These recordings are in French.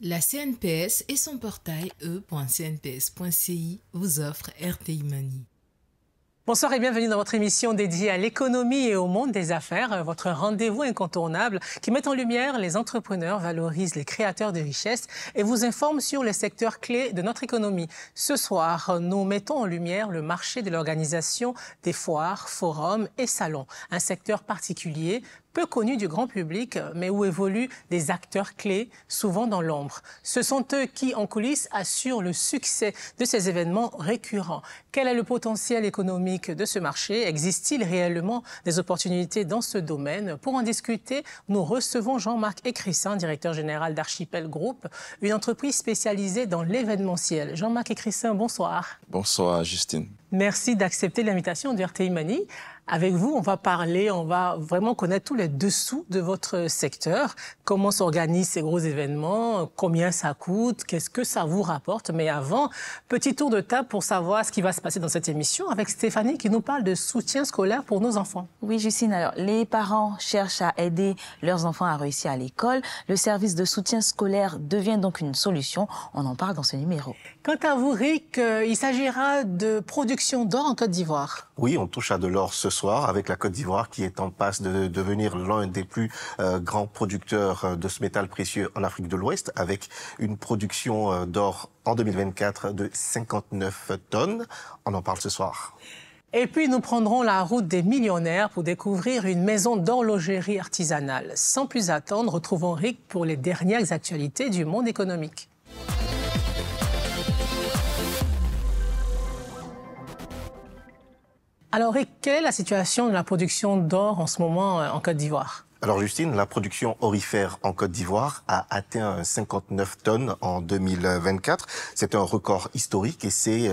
La CNPS et son portail e.cnps.ci vous offrent RTI Money. Bonsoir et bienvenue dans votre émission dédiée à l'économie et au monde des affaires, votre rendez-vous incontournable qui met en lumière les entrepreneurs, valorise les créateurs de richesses et vous informe sur les secteurs clés de notre économie. Ce soir, nous mettons en lumière le marché de l'organisation des foires, forums et salons, un secteur particulier peu connu du grand public, mais où évoluent des acteurs clés, souvent dans l'ombre. Ce sont eux qui, en coulisses, assurent le succès de ces événements récurrents. Quel est le potentiel économique de ce marché? Existe-t-il réellement des opportunités dans ce domaine? Pour en discuter, nous recevons Jean-Marc Écrissin, directeur général d'Archipel Group, une entreprise spécialisée dans l'événementiel. Jean-Marc Écrissin, bonsoir. Bonsoir, Justine. Merci d'accepter l'invitation de RTI Money. Avec vous, on va vraiment connaître tous les dessous de votre secteur. Comment s'organisent ces gros événements, combien ça coûte, qu'est-ce que ça vous rapporte. Mais avant, petit tour de table pour savoir ce qui va se passer dans cette émission avec Stéphanie qui nous parle de soutien scolaire pour nos enfants. Oui, Justine, alors les parents cherchent à aider leurs enfants à réussir à l'école. Le service de soutien scolaire devient donc une solution. On en parle dans ce numéro. Quant à vous, Rick, il s'agira de production d'or en Côte d'Ivoire. Oui, on touche à de l'or ce soir avec la Côte d'Ivoire qui est en passe de devenir l'un des plus grands producteurs de ce métal précieux en Afrique de l'Ouest avec une production d'or en 2024 de 59 tonnes. On en parle ce soir. Et puis, nous prendrons la route des millionnaires pour découvrir une maison d'horlogerie artisanale. Sans plus attendre, retrouvons Rick pour les dernières actualités du monde économique. Alors, Rick, quelle est la situation de la production d'or en ce moment en Côte d'Ivoire ? Alors Justine, la production orifère en Côte d'Ivoire a atteint 59 tonnes en 2024. C'est un record historique et c'est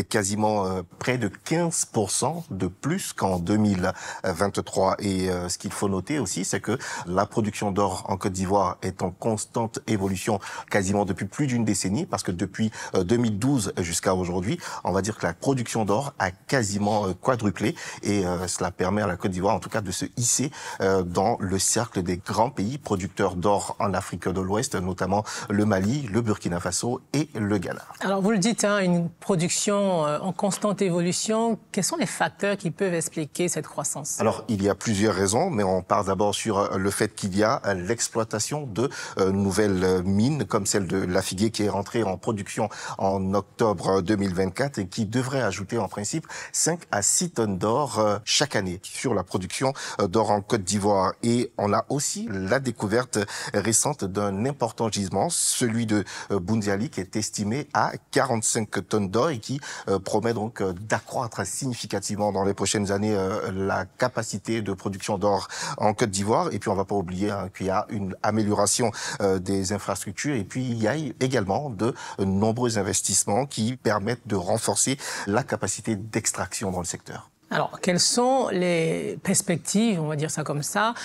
quasiment près de 15% de plus qu'en 2023. Et ce qu'il faut noter aussi, c'est que la production d'or en Côte d'Ivoire est en constante évolution quasiment depuis plus d'une décennie parce que depuis 2012 jusqu'à aujourd'hui, on va dire que la production d'or a quasiment quadruplé et cela permet à la Côte d'Ivoire en tout cas de se hisser dans le cercle des grands pays producteurs d'or en Afrique de l'Ouest, notamment le Mali, le Burkina Faso et le Ghana. Alors vous le dites, une production en constante évolution. Quels sont les facteurs qui peuvent expliquer cette croissance? Alors il y a plusieurs raisons, mais on part d'abord sur le fait qu'il y a l'exploitation de nouvelles mines, comme celle de Lafigué qui est rentrée en production en octobre 2024 et qui devrait ajouter en principe 5 à 6 tonnes d'or chaque année sur la production d'or en Côte d'Ivoire. Et on a aussi la découverte récente d'un important gisement, celui de Boundiali, qui est estimé à 45 tonnes d'or et qui promet donc d'accroître significativement dans les prochaines années la capacité de production d'or en Côte d'Ivoire. Et puis on ne va pas oublier qu'il y a une amélioration des infrastructures et puis il y a également de nombreux investissements qui permettent de renforcer la capacité d'extraction dans le secteur. Alors, quelles sont les perspectives, on va dire ça comme ça,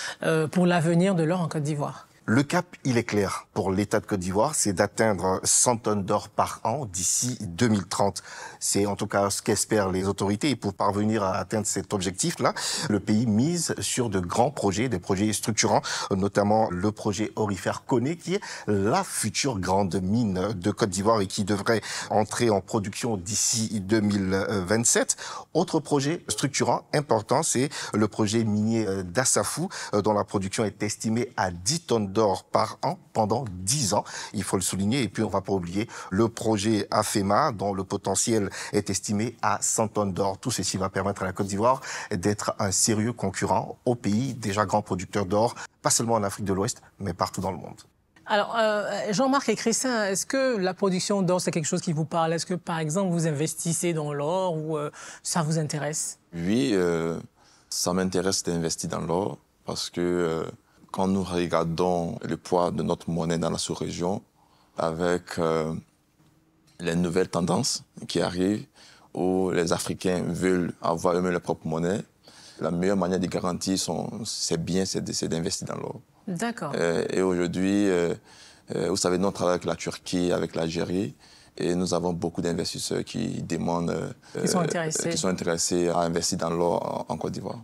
pour l'avenir de l'or en Côte d'Ivoire ? Le cap, il est clair pour l'État de Côte d'Ivoire, c'est d'atteindre 100 tonnes d'or par an d'ici 2030. C'est en tout cas ce qu'espèrent les autorités. Et pour parvenir à atteindre cet objectif-là, le pays mise sur de grands projets, des projets structurants, notamment le projet orifère Koné, qui est la future grande mine de Côte d'Ivoire et qui devrait entrer en production d'ici 2027. Autre projet structurant important, c'est le projet minier d'Assafou, dont la production est estimée à 10 tonnes d'or par an pendant 10 ans, il faut le souligner. Et puis on ne va pas oublier le projet AFEMA dont le potentiel est estimé à 100 tonnes d'or. Tout ceci va permettre à la Côte d'Ivoire d'être un sérieux concurrent au pays déjà grand producteur d'or, pas seulement en Afrique de l'Ouest, mais partout dans le monde. Alors, Jean-Marc Écrissin, est-ce que la production d'or, c'est quelque chose qui vous parle? Est-ce que, par exemple, vous investissez dans l'or ou ça vous intéresse? Oui, ça m'intéresse d'investir dans l'or parce que quand nous regardons le poids de notre monnaie dans la sous-région, avec les nouvelles tendances qui arrivent, où les Africains veulent avoir eux-mêmes leur propre monnaie, la meilleure manière de garantir c'est d'investir dans l'or. D'accord. Et aujourd'hui, vous savez, nous on travaille avec la Turquie, avec l'Algérie, et nous avons beaucoup d'investisseurs qui demandent... Qui sont intéressés à investir dans l'or en Côte d'Ivoire.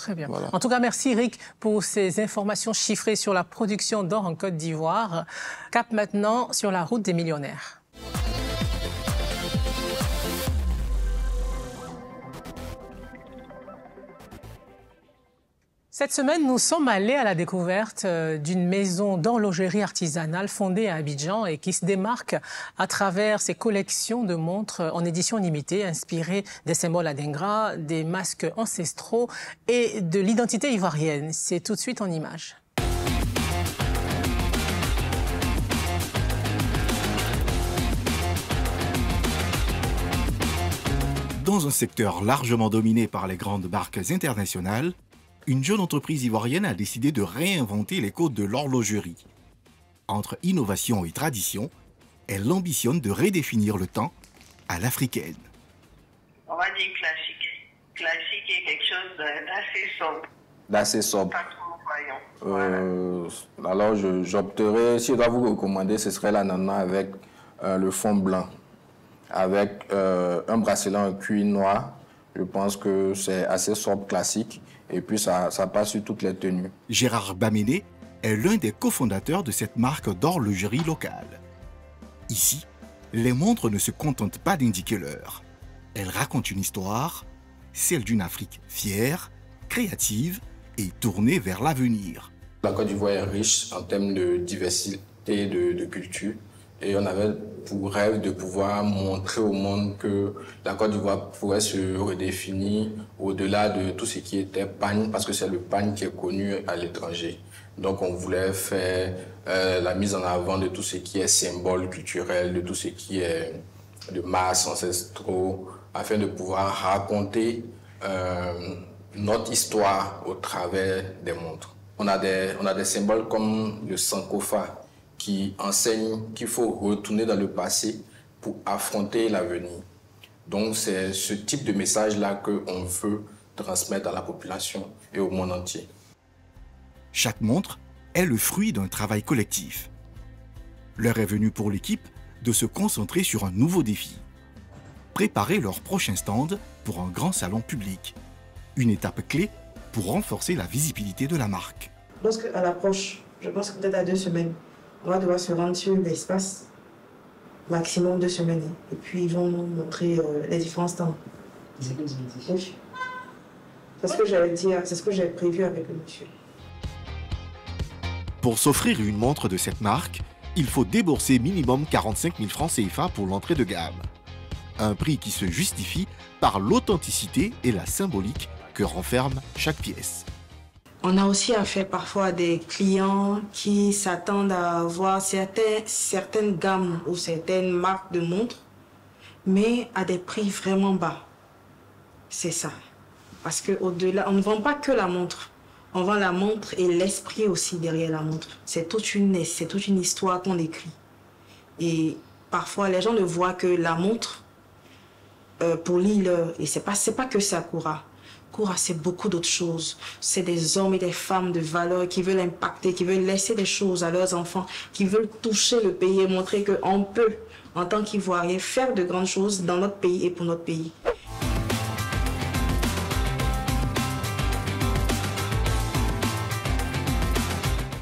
Très bien. Voilà. En tout cas, merci Rick pour ces informations chiffrées sur la production d'or en Côte d'Ivoire. Cap maintenant sur la route des millionnaires. Cette semaine, nous sommes allés à la découverte d'une maison d'horlogerie artisanale fondée à Abidjan et qui se démarque à travers ses collections de montres en édition limitée, inspirées des symboles adingra, des masques ancestraux et de l'identité ivoirienne. C'est tout de suite en images. Dans un secteur largement dominé par les grandes marques internationales, une jeune entreprise ivoirienne a décidé de réinventer les codes de l'horlogerie. Entre innovation et tradition, elle ambitionne de redéfinir le temps à l'africaine. On va dire classique. Classique est quelque chose d'assez sobre. D'assez sobre. Pas trop voyant. Alors j'opterais, si je dois vous recommander, ce serait l'ananas avec le fond blanc. Avec un bracelet en cuir noir. Je pense que c'est assez sobre, classique. Et puis, ça passe sur toutes les tenues. Gérard Bamené est l'un des cofondateurs de cette marque d'horlogerie locale. Ici, les montres ne se contentent pas d'indiquer l'heure. Elles racontent une histoire, celle d'une Afrique fière, créative et tournée vers l'avenir. La Côte d'Ivoire est riche en termes de diversité de culture. Et on avait pour rêve de pouvoir montrer au monde que la Côte d'Ivoire pourrait se redéfinir au-delà de tout ce qui était pagne, parce que c'est le pagne qui est connu à l'étranger. Donc on voulait faire la mise en avant de tout ce qui est symbole culturel, de tout ce qui est de masques ancestraux, afin de pouvoir raconter notre histoire au travers des montres. On a des symboles comme le sankofa, qui enseigne qu'il faut retourner dans le passé pour affronter l'avenir. Donc c'est ce type de message-là qu'on veut transmettre à la population et au monde entier. Chaque montre est le fruit d'un travail collectif. L'heure est venue pour l'équipe de se concentrer sur un nouveau défi. Préparer leur prochain stand pour un grand salon public. Une étape clé pour renforcer la visibilité de la marque. Lorsqu'à l'approche, je pense que peut-être à 2 semaines, on va devoir se rendre sur l'espace, maximum 2 semaines. Et puis ils vont nous montrer les différents stands. Oui. C'est ce que j'allais dire, c'est ce que j'ai prévu avec le monsieur. Pour s'offrir une montre de cette marque, il faut débourser minimum 45 000 francs CFA pour l'entrée de gamme. Un prix qui se justifie par l'authenticité et la symbolique que renferme chaque pièce. On a aussi affaire parfois à des clients qui s'attendent à voir certaines gammes ou certaines marques de montres, mais à des prix vraiment bas. C'est ça. Parce qu'au-delà, on ne vend pas que la montre. On vend la montre et l'esprit aussi derrière la montre. C'est toute une histoire qu'on écrit. Et parfois, les gens ne voient que la montre pour lire l'heure. Et c'est pas que ça, Koura. Koura, c'est beaucoup d'autres choses. C'est des hommes et des femmes de valeur qui veulent impacter, qui veulent laisser des choses à leurs enfants, qui veulent toucher le pays et montrer qu'on peut, en tant qu'Ivoiriens, faire de grandes choses dans notre pays et pour notre pays.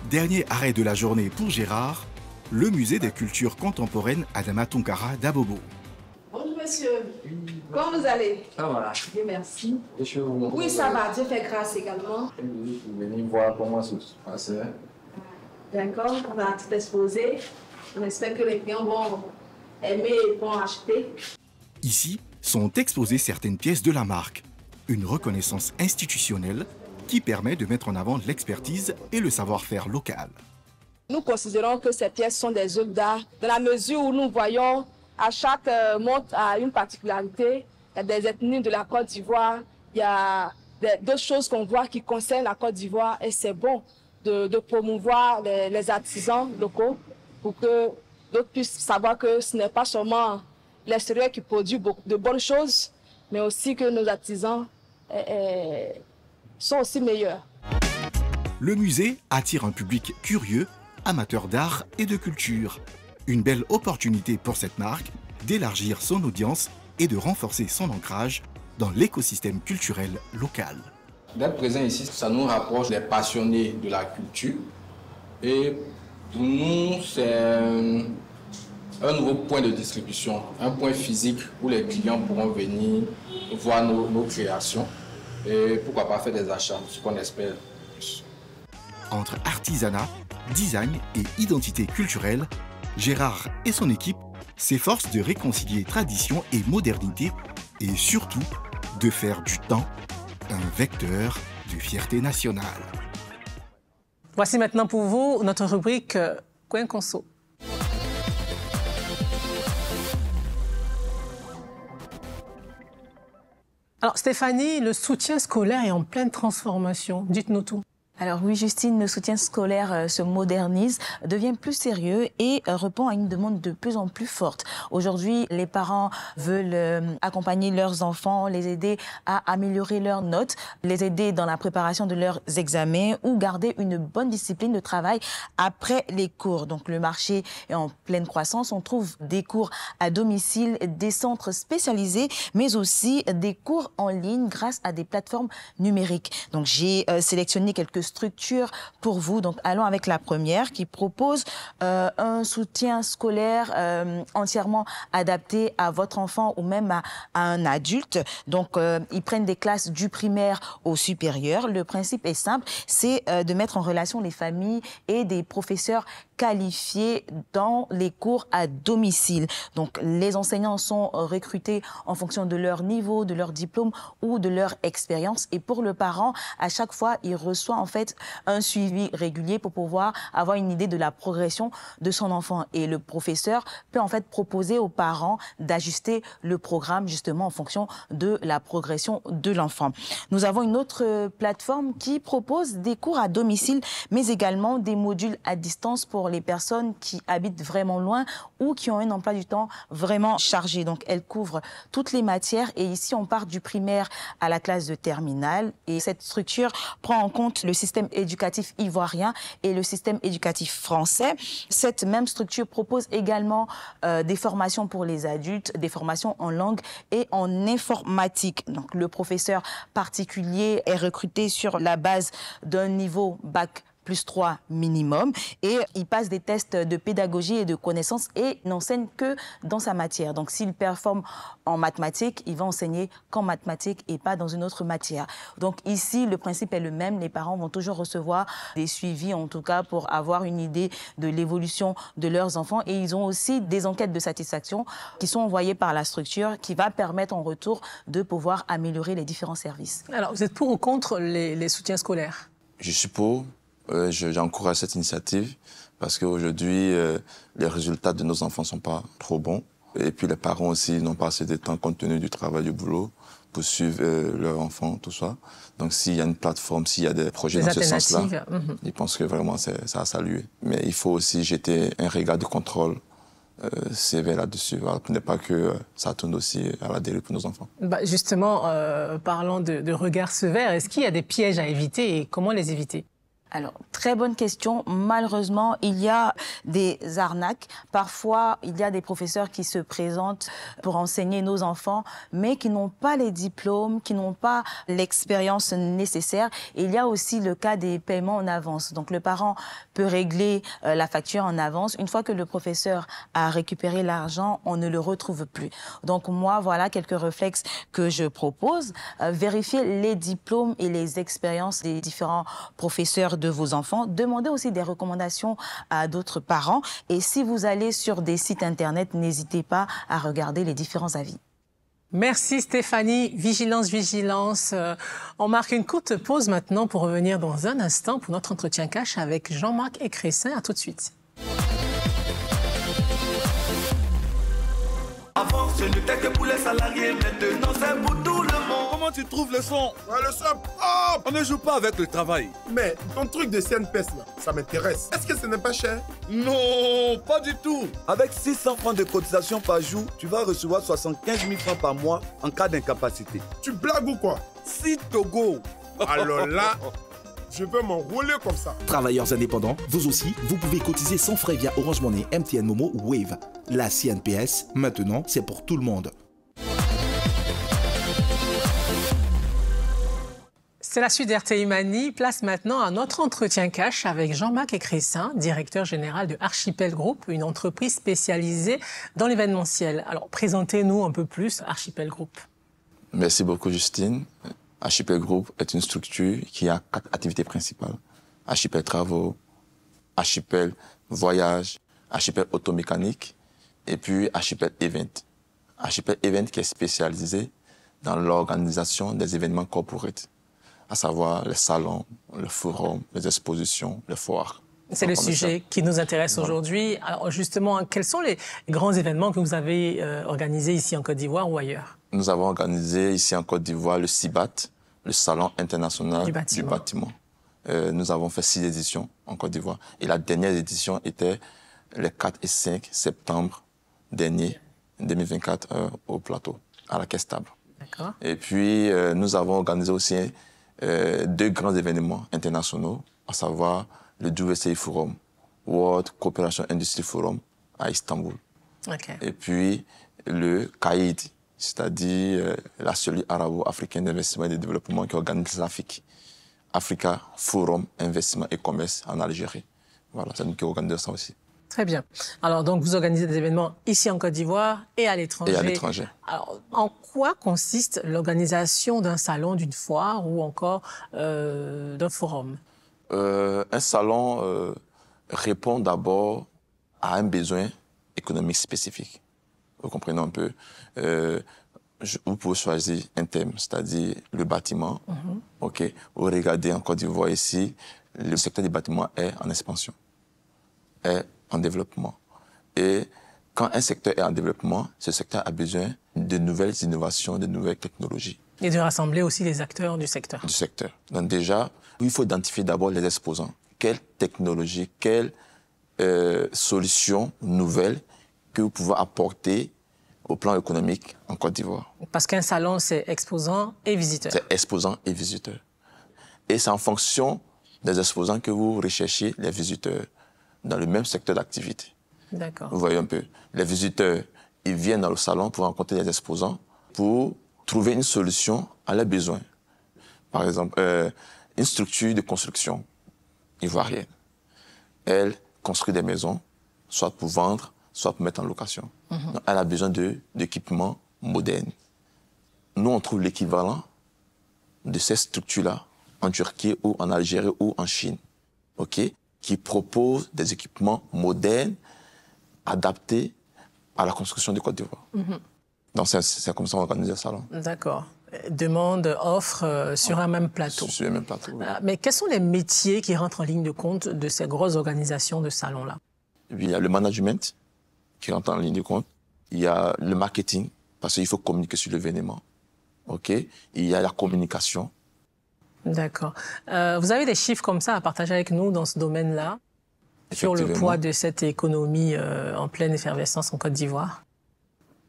Dernier arrêt de la journée pour Gérard, le musée des cultures contemporaines Adama Tunkara d'Abobo. Bonjour monsieur, comment vous allez? Ça va. Bien, merci. Vous Oui, ça va, Dieu fait grâce également. Vous venez voir comment ça se passe. D'accord, on va tout exposer. On espère que les clients vont aimer et vont acheter. Ici sont exposées certaines pièces de la marque, une reconnaissance institutionnelle qui permet de mettre en avant l'expertise et le savoir-faire local. Nous considérons que ces pièces sont des œuvres d'art dans la mesure où nous voyons à chaque montre a une particularité. Il y a des ethnies de la Côte d'Ivoire, il y a d'autres choses qu'on voit qui concernent la Côte d'Ivoire et c'est bon de promouvoir les artisans locaux pour que d'autres puissent savoir que ce n'est pas seulement l'extérieur qui produit de bonnes choses, mais aussi que nos artisans sont aussi meilleurs. Le musée attire un public curieux, amateur d'art et de culture. Une belle opportunité pour cette marque d'élargir son audience et de renforcer son ancrage dans l'écosystème culturel local. D'être présent ici, ça nous rapproche des passionnés de la culture. Et pour nous, c'est un nouveau point de distribution, un point physique où les clients pourront venir voir nos créations et pourquoi pas faire des achats, ce qu'on espère. Entre artisanat, design et identité culturelle, Gérard et son équipe s'efforcent de réconcilier tradition et modernité et surtout de faire du temps un vecteur de fierté nationale. Voici maintenant pour vous notre rubrique Coin Conso. Alors Stéphanie, le soutien scolaire est en pleine transformation. Dites-nous tout. Alors oui, Justine, le soutien scolaire se modernise, devient plus sérieux et répond à une demande de plus en plus forte. Aujourd'hui, les parents veulent accompagner leurs enfants, les aider à améliorer leurs notes, les aider dans la préparation de leurs examens ou garder une bonne discipline de travail après les cours. Donc le marché est en pleine croissance. On trouve des cours à domicile, des centres spécialisés, mais aussi des cours en ligne grâce à des plateformes numériques. Donc j'ai sélectionné quelques structures pour vous. Donc allons avec la première qui propose un soutien scolaire entièrement adapté à votre enfant ou même à un adulte. Donc ils prennent des classes du primaire au supérieur. Le principe est simple, c'est de mettre en relation les familles et des professeurs qualifiés dans les cours à domicile. Donc les enseignants sont recrutés en fonction de leur niveau, de leur diplôme ou de leur expérience. Et pour le parent, à chaque fois, il reçoit en fait un suivi régulier pour pouvoir avoir une idée de la progression de son enfant. Et le professeur peut en fait proposer aux parents d'ajuster le programme justement en fonction de la progression de l'enfant. Nous avons une autre plateforme qui propose des cours à domicile, mais également des modules à distance pour les personnes qui habitent vraiment loin ou qui ont un emploi du temps vraiment chargé. Donc, elle couvre toutes les matières et ici, on part du primaire à la classe de terminale et cette structure prend en compte le système éducatif ivoirien et le système éducatif français. Cette même structure propose également des formations pour les adultes, des formations en langue et en informatique. Donc, le professeur particulier est recruté sur la base d'un niveau bac +3 minimum et il passe des tests de pédagogie et de connaissances et n'enseigne que dans sa matière. Donc s'il performe en mathématiques, il va enseigner qu'en mathématiques et pas dans une autre matière. Donc ici, le principe est le même. Les parents vont toujours recevoir des suivis, en tout cas pour avoir une idée de l'évolution de leurs enfants et ils ont aussi des enquêtes de satisfaction qui sont envoyées par la structure qui va permettre en retour de pouvoir améliorer les différents services. Alors, vous êtes pour ou contre les soutiens scolaires? Je suis pour. J'encourage cette initiative parce qu'aujourd'hui, les résultats de nos enfants ne sont pas trop bons. Et puis les parents aussi n'ont pas assez de temps compte tenu du travail, du boulot pour suivre leurs enfants, tout ça. Donc s'il y a une plateforme, s'il y a des projets dans ce sens-là, je pense que vraiment c'est à saluer. Mais il faut aussi jeter un regard de contrôle sévère là-dessus, voilà, pour ne pas que ça tourne aussi à la dérive pour nos enfants. Justement, parlant de regard sévère, est-ce qu'il y a des pièges à éviter et comment les éviter? Alors, très bonne question. Malheureusement, il y a des arnaques. Parfois, il y a des professeurs qui se présentent pour enseigner nos enfants, mais qui n'ont pas les diplômes, qui n'ont pas l'expérience nécessaire. Et il y a aussi le cas des paiements en avance. Donc, le parent peut régler la facture en avance. Une fois que le professeur a récupéré l'argent, on ne le retrouve plus. Donc, moi, voilà quelques réflexes que je propose. Vérifier les diplômes et les expériences des différents professeurs de vos enfants. Demandez aussi des recommandations à d'autres parents. Et si vous allez sur des sites Internet, n'hésitez pas à regarder les différents avis. Merci Stéphanie. Vigilance, vigilance. On marque une courte pause maintenant pour revenir dans un instant pour notre entretien cash avec Jean-Marc Écressin. À tout de suite. Avant, ce n'était que pour les salariés, maintenant c'est pour tout le monde. Comment tu trouves le son? Ouais, le son, oh! On ne joue pas avec le travail. Mais ton truc de CNPS là, ça m'intéresse. Est-ce que ce n'est pas cher? Non, pas du tout. Avec 600 francs de cotisation par jour, tu vas recevoir 75 000 francs par mois en cas d'incapacité. Tu blagues ou quoi? Si Togo. Alors là, je peux m'enrouler comme ça. Travailleurs indépendants, vous aussi, vous pouvez cotiser sans frais via Orange Money, MTN Momo ou Wave. La CNPS, maintenant, c'est pour tout le monde. C'est la suite d'RTI Mani. Place maintenant à notre entretien cash avec Jean-Marc Écrissin, directeur général de Archipel Group, une entreprise spécialisée dans l'événementiel. Alors, présentez-nous un peu plus Archipel Group. Merci beaucoup, Justine. Archipel Group est une structure qui a 4 activités principales. Archipel Travaux, Archipel Voyage, Archipel Automécanique et puis Archipel Event. Archipel Event qui est spécialisé dans l'organisation des événements corporate, à savoir les salons, les forums, les expositions, les foires. C'est le sujet qui nous intéresse aujourd'hui. Alors justement, quels sont les grands événements que vous avez organisés ici en Côte d'Ivoire ou ailleurs? Nous avons organisé ici en Côte d'Ivoire le CIBAT, le Salon international du bâtiment. Nous avons fait 6 éditions en Côte d'Ivoire. Et la dernière édition était les 4 et 5 septembre dernier, 2024, au plateau, à la Caisse Table. Et puis, nous avons organisé aussi 2 grands événements internationaux, à savoir le WCI Forum, World Cooperation Industry Forum, à Istanbul. Et puis, le CAID, c'est-à-dire la cellule arabo-africaine d'investissement et de développement qui organise l'Afrique. Africa Forum Investissement et Commerce en Algérie. Voilà, c'est nous qui organisons ça aussi. Très bien. Alors, donc, vous organisez des événements ici en Côte d'Ivoire et à l'étranger. Et à l'étranger. Alors, en quoi consiste l'organisation d'un salon, d'une foire ou encore d'un forum? Un salon répond d'abord à un besoin économique spécifique. Vous comprenez un peu. Vous pouvez choisir un thème, c'est-à-dire le bâtiment. OK. Vous regardez en Côte d'Ivoire ici, le secteur du bâtiment est en expansion, est en développement. Et quand un secteur est en développement, ce secteur a besoin de nouvelles innovations, de nouvelles technologies. Et de rassembler aussi les acteurs du secteur. Du secteur. Donc déjà, il faut identifier d'abord les exposants. Quelle technologie, quelle solution nouvelle que vous pouvez apporter au plan économique en Côte d'Ivoire. Parce qu'un salon, c'est exposants et visiteurs. C'est exposants et visiteurs. Et c'est en fonction des exposants que vous recherchez les visiteurs dans le même secteur d'activité. D'accord. Vous voyez un peu. Les visiteurs, ils viennent dans le salon pour rencontrer les exposants, pour trouver une solution à leurs besoins. Par exemple, une structure de construction ivoirienne. Elle construit des maisons, soit pour vendre, soit pour mettre en location. Donc, elle a besoin d'équipements modernes. Nous, on trouve l'équivalent de ces structures-là en Turquie ou en Algérie ou en Chine, qui proposent des équipements modernes adaptés à la construction de Côte d'Ivoire. Donc, c'est comme ça qu'on organise le salon. D'accord. Demande, offre sur un même plateau. Sur un même plateau, oui. Mais quels sont les métiers qui rentrent en ligne de compte de ces grosses organisations de salons-là? Il y a le management qui rentre en ligne de compte. Il y a le marketing, parce qu'il faut communiquer sur l'événement. Il y a la communication. D'accord. Vous avez des chiffres comme ça à partager avec nous dans ce domaine-là, sur le poids de cette économie en pleine effervescence en Côte d'Ivoire?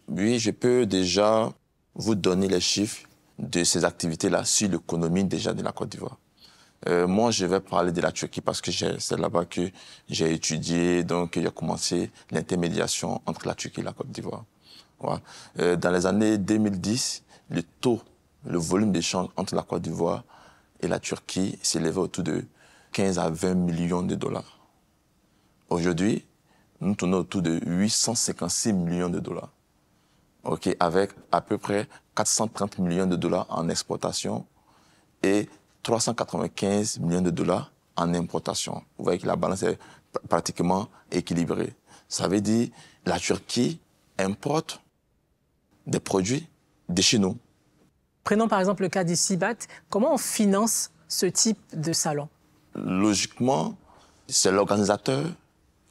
Oui, je peux déjà vous donner les chiffres de ces activités-là sur l'économie déjà de la Côte d'Ivoire. Moi, je vais parler de la Turquie parce que c'est là-bas que j'ai étudié, donc j'ai commencé l'intermédiation entre la Turquie et la Côte d'Ivoire. Voilà. Dans les années 2010, le volume d'échange entre la Côte d'Ivoire et la Turquie s'élevait autour de 15 à 20 millions de dollars. Aujourd'hui, nous tournons autour de 856 millions de dollars. Avec à peu près 430 millions de dollars en exportation et 395 millions de dollars en importation. Vous voyez que la balance est pratiquement équilibrée. Ça veut dire que la Turquie importe des produits de chez nous. Prenons par exemple le cas du CIBAT. Comment on finance ce type de salon? Logiquement, c'est l'organisateur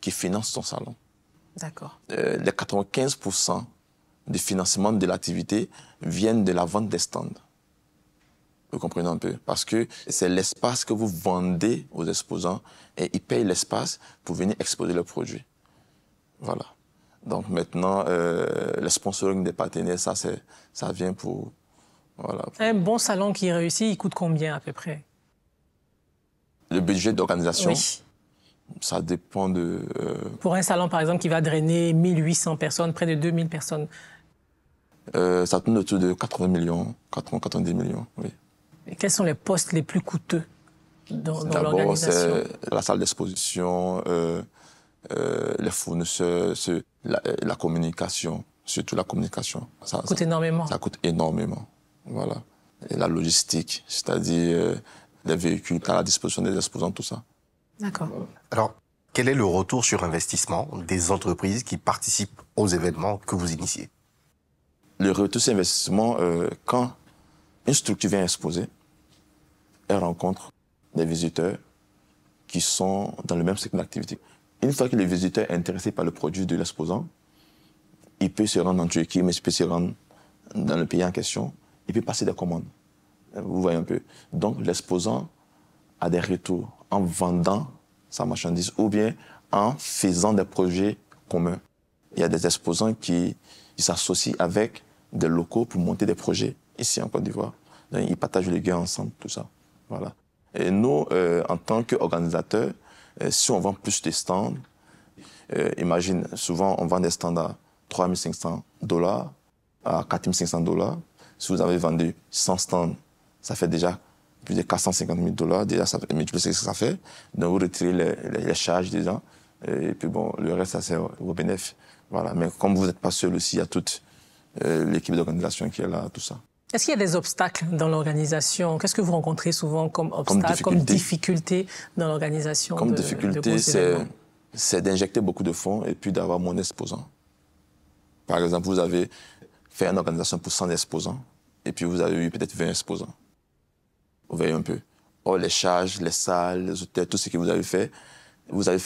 qui finance son salon. D'accord. Les 95% du financement de l'activité viennent de la vente des stands. Vous comprenez un peu? Parce que c'est l'espace que vous vendez aux exposants et ils payent l'espace pour venir exposer leurs produits. Voilà. Donc maintenant, le sponsoring des partenaires, ça vient pour... Voilà. Un bon salon qui réussit, il coûte combien à peu près? Le budget d'organisation, oui. Ça dépend de... Pour un salon, par exemple, qui va drainer 1800 personnes, près de 2000 personnes. Ça tourne autour de 80 millions, 90 millions, oui. Et quels sont les postes les plus coûteux dans l'organisation? D'abord, c'est la salle d'exposition, les fournisseurs, la communication, surtout la communication. Ça coûte énormément. Ça coûte énormément, voilà. Et la logistique, c'est-à-dire les véhicules à la disposition des exposants, tout ça. D'accord. Alors, quel est le retour sur investissement des entreprises qui participent aux événements que vous initiez? Le retour sur investissement, quand une structure vient exposer, elle rencontre des visiteurs qui sont dans le même secteur d'activité. Une fois que le visiteur est intéressé par le produit de l'exposant, il peut se rendre en Turquie, mais il peut se rendre dans le pays en question, il peut passer des commandes. Vous voyez un peu. Donc, l'exposant a des retours en vendant sa marchandise ou bien en faisant des projets communs. Il y a des exposants qui s'associent avec des locaux pour monter des projets ici en Côte d'Ivoire. Donc, ils partagent les gains ensemble, tout ça. Voilà. Et nous, en tant qu'organisateurs, si on vend plus de stands, imagine, souvent on vend des stands à $3 500, à $4 500. Si vous avez vendu 100 stands, ça fait déjà plus de $450 000. Déjà, ça multiplie ce que ça fait. Donc, vous retirez les charges des gens. Et puis, bon, le reste, ça sert aux bénéfices. Voilà. Mais comme vous n'êtes pas seul aussi, il y a toute l'équipe d'organisation qui est là, tout ça. Est-ce qu'il y a des obstacles dans l'organisation? Qu'est-ce que vous rencontrez souvent comme obstacles, comme difficultés dans l'organisation? Comme difficulté, c'est d'injecter beaucoup de fonds et puis d'avoir moins d'exposants. Par exemple, vous avez fait une organisation pour 100 exposants et puis vous avez eu peut-être 20 exposants. Vous voyez un peu. Or, les charges, les salles, les hôtels, tout ce que vous avez fait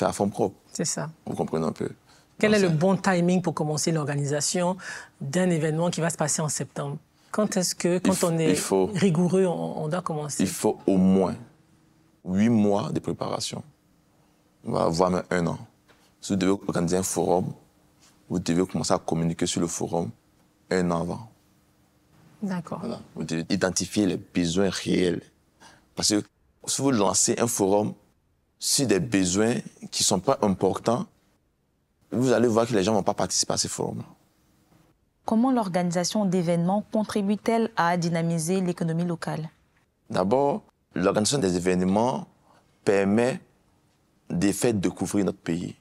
à fond propre. C'est ça. Vous comprenez un peu. Quel est le bon timing pour commencer l'organisation d'un événement qui va se passer en septembre? Quand est-ce que, quand on est rigoureux, on doit commencer? Il faut au moins 8 mois de préparation, voire même 1 an. Si vous devez organiser un forum, vous devez commencer à communiquer sur le forum 1 an avant. D'accord. Voilà. Vous devez identifier les besoins réels. Parce que si vous lancez un forum sur des besoins qui ne sont pas importants, vous allez voir que les gens ne vont pas participer à ces forums-là. Comment l'organisation d'événements contribue-t-elle à dynamiser l'économie locale? D'abord, l'organisation des événements permet de faire découvrir notre pays,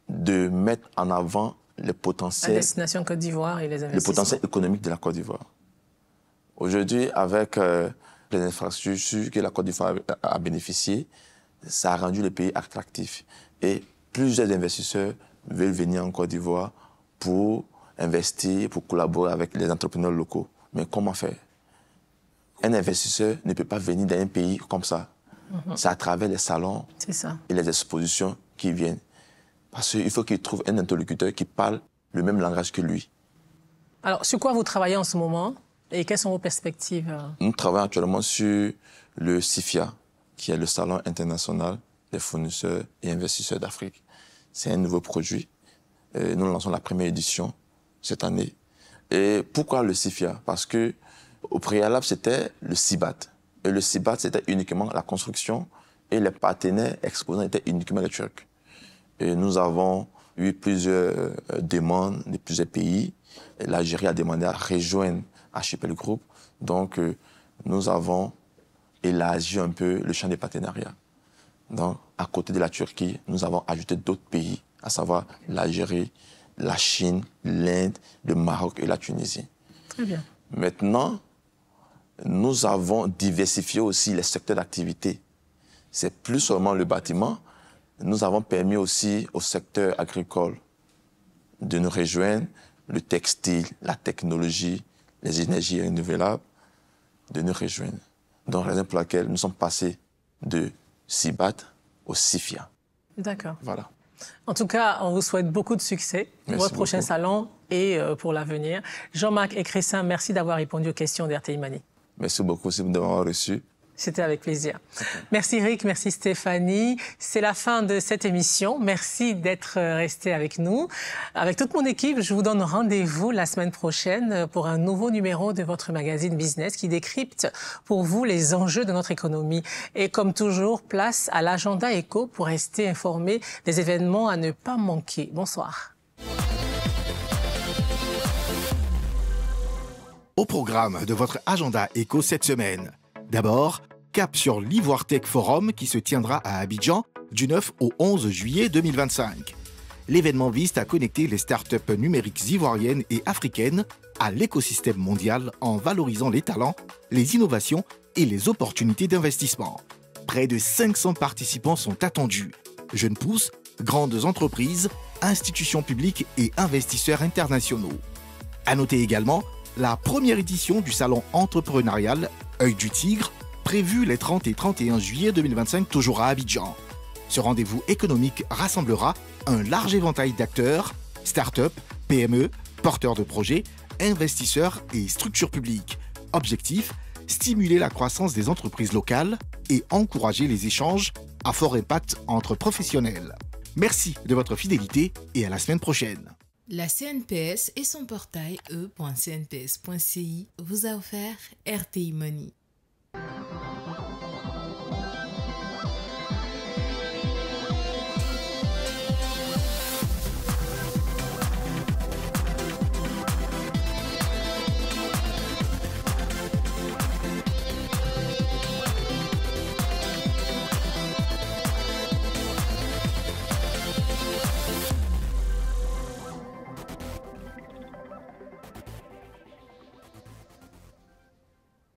de mettre en avant les potentiels... La destination Côte d'Ivoire et les investissements. Le potentiel économique de la Côte d'Ivoire. Aujourd'hui, avec les infrastructures que la Côte d'Ivoire a bénéficiées, ça a rendu le pays attractif. Et plusieurs investisseurs veulent venir en Côte d'Ivoire pour investir, pour collaborer avec les entrepreneurs locaux. Mais comment faire? Un investisseur ne peut pas venir dans un pays comme ça. C'est à travers les salons et les expositions qui viennent. Parce qu'il faut qu'il trouve un interlocuteur qui parle le même langage que lui. Alors, sur quoi vous travaillez en ce moment et quelles sont vos perspectives? Nous travaillons actuellement sur le CIFIA, qui est le Salon international des fournisseurs et investisseurs d'Afrique. C'est un nouveau produit. Nous lançons la première édition cette année. Et pourquoi le CIFIA? Parce que au préalable, c'était le CIBAT. Et le CIBAT, c'était uniquement la construction et les partenaires exposants étaient uniquement les Turcs. Et nous avons eu plusieurs demandes de plusieurs pays. L'Algérie a demandé à rejoindre Archipel Group. Donc, nous avons élargi un peu le champ des partenariats. Donc, à côté de la Turquie, nous avons ajouté d'autres pays, à savoir l'Algérie, la Chine, l'Inde, le Maroc et la Tunisie. Très bien. Maintenant, nous avons diversifié aussi les secteurs d'activité. C'est plus seulement le bâtiment. Nous avons permis aussi au secteur agricole de nous rejoindre, le textile, la technologie, les énergies renouvelables, de nous rejoindre. Donc, raison pour laquelle nous sommes passés de CIBAT au CIFIA. D'accord. Voilà. En tout cas, on vous souhaite beaucoup de succès pour votre prochain salon et pour l'avenir. Jean-Marc Ekressin, merci d'avoir répondu aux questions d'RTI Mani. Merci beaucoup aussi de m'avoir reçu. C'était avec plaisir. Merci Rick, merci Stéphanie. C'est la fin de cette émission. Merci d'être resté avec nous. Avec toute mon équipe, je vous donne rendez-vous la semaine prochaine pour un nouveau numéro de votre magazine Business qui décrypte pour vous les enjeux de notre économie. Et comme toujours, place à l'agenda éco pour rester informé des événements à ne pas manquer. Bonsoir. Au programme de votre agenda éco cette semaine, D'abord, cap sur l'Ivoire Tech Forum qui se tiendra à Abidjan du 9 au 11 juillet 2025. L'événement vise à connecter les startups numériques ivoiriennes et africaines à l'écosystème mondial en valorisant les talents, les innovations et les opportunités d'investissement. Près de 500 participants sont attendus. Jeunes pousses, grandes entreprises, institutions publiques et investisseurs internationaux. À noter également la première édition du salon entrepreneurial Œil du Tigre, prévu les 30 et 31 juillet 2025 toujours à Abidjan. Ce rendez-vous économique rassemblera un large éventail d'acteurs, start-up, PME, porteurs de projets, investisseurs et structures publiques. Objectif, stimuler la croissance des entreprises locales et encourager les échanges à fort impact entre professionnels. Merci de votre fidélité et à la semaine prochaine. La CNPS et son portail e.cnps.ci vous a offert RTI Money.